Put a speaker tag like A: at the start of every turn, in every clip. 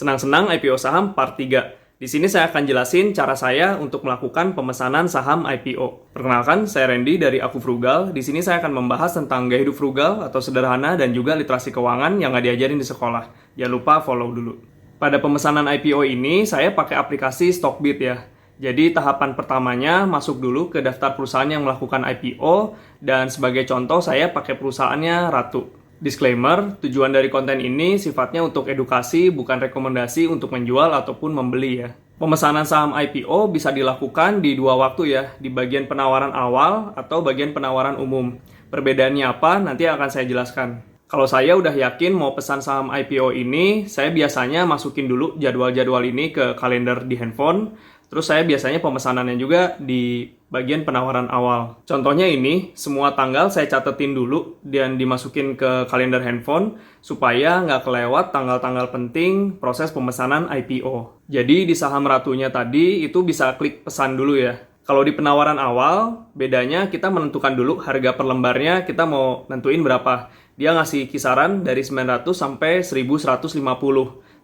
A: Senang-senang IPO saham part 3. Di sini saya akan jelasin cara saya untuk melakukan pemesanan saham IPO. Perkenalkan, saya Randy dari Aku Frugal. Di sini saya akan membahas tentang gaya hidup frugal atau sederhana dan juga literasi keuangan yang nggak diajarin di sekolah. Jangan lupa follow dulu. Pada pemesanan IPO ini, saya pakai aplikasi Stockbit ya. Jadi tahapan pertamanya masuk dulu ke daftar perusahaan yang melakukan IPO, dan sebagai contoh saya pakai perusahaannya Ratu. Disclaimer, tujuan dari konten ini sifatnya untuk edukasi, bukan rekomendasi untuk menjual ataupun membeli ya. Pemesanan saham IPO bisa dilakukan di dua waktu ya, di bagian penawaran awal atau bagian penawaran umum. Perbedaannya apa, nanti akan saya jelaskan. Kalau saya udah yakin mau pesan saham IPO ini, saya biasanya masukin dulu jadwal-jadwal ini ke kalender di handphone. Terus saya biasanya pemesanannya juga di bagian penawaran awal. Contohnya ini, semua tanggal saya catetin dulu dan dimasukin ke kalender handphone supaya nggak kelewat tanggal-tanggal penting proses pemesanan IPO. Jadi di saham Ratunya tadi itu bisa klik pesan dulu ya. Kalau di penawaran awal, bedanya kita menentukan dulu harga per lembarnya kita mau nentuin berapa. Dia ngasih kisaran dari 900 sampai 1150.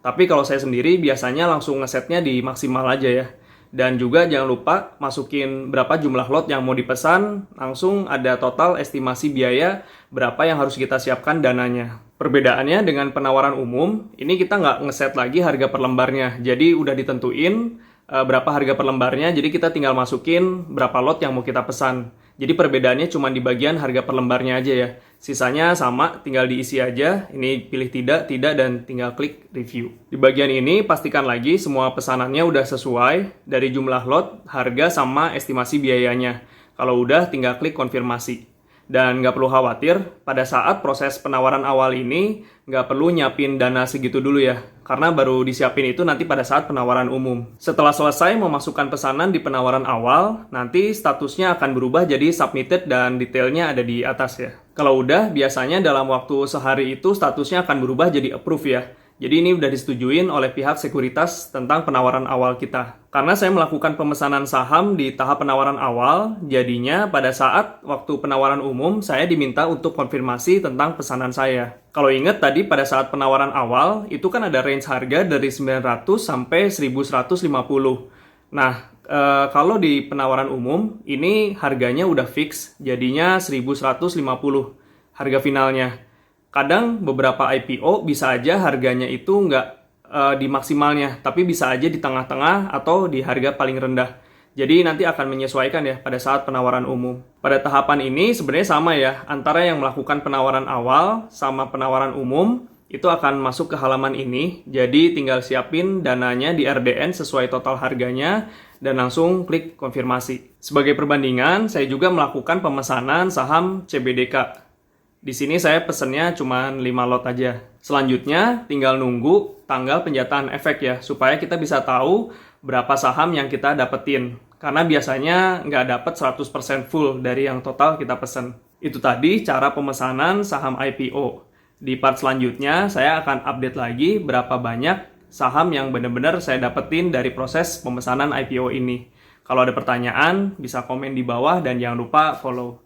A: Tapi kalau saya sendiri biasanya langsung ngesetnya di maksimal aja ya. Dan juga jangan lupa masukin berapa jumlah lot yang mau dipesan, langsung ada total estimasi biaya berapa yang harus kita siapkan dananya. Perbedaannya dengan penawaran umum, ini kita nggak ngeset lagi harga per lembarnya. Jadi udah ditentuin berapa harga per lembarnya, jadi kita tinggal masukin berapa lot yang mau kita pesan. Jadi perbedaannya cuma di bagian harga per lembarnya aja ya. Sisanya sama, tinggal diisi aja. Ini pilih tidak, dan tinggal klik review. Di bagian ini pastikan lagi semua pesanannya udah sesuai dari jumlah lot, harga, sama estimasi biayanya. Kalau udah tinggal klik konfirmasi. Dan nggak perlu khawatir, pada saat proses penawaran awal ini nggak perlu nyiapin dana segitu dulu ya. Karena baru disiapin itu nanti pada saat penawaran umum. Setelah selesai memasukkan pesanan di penawaran awal, nanti statusnya akan berubah jadi submitted dan detailnya ada di atas ya. Kalau udah, biasanya dalam waktu sehari itu statusnya akan berubah jadi approve ya. Jadi ini udah disetujuin oleh pihak sekuritas tentang penawaran awal kita. Karena saya melakukan pemesanan saham di tahap penawaran awal, jadinya pada saat waktu penawaran umum saya diminta untuk konfirmasi tentang pesanan saya. Kalau ingat tadi pada saat penawaran awal, itu kan ada range harga dari 900 sampai 1150. Nah, kalau di penawaran umum, ini harganya udah fix, jadinya 1150 harga finalnya. Kadang beberapa IPO bisa aja harganya itu nggak di maksimalnya, tapi bisa aja di tengah-tengah atau di harga paling rendah. Jadi nanti akan menyesuaikan ya pada saat penawaran umum. Pada tahapan ini sebenarnya sama ya, antara yang melakukan penawaran awal sama penawaran umum, itu akan masuk ke halaman ini. Jadi tinggal siapin dananya di RDN sesuai total harganya, dan langsung klik konfirmasi. Sebagai perbandingan, saya juga melakukan pemesanan saham CBDK. Di sini saya pesennya cuma 5 lot aja. Selanjutnya tinggal nunggu tanggal penjatahan efek ya, supaya kita bisa tahu berapa saham yang kita dapetin. Karena biasanya nggak dapet 100% full dari yang total kita pesen. Itu tadi cara pemesanan saham IPO. Di part selanjutnya saya akan update lagi berapa banyak saham yang benar-benar saya dapetin dari proses pemesanan IPO ini. Kalau ada pertanyaan, bisa komen di bawah dan jangan lupa follow.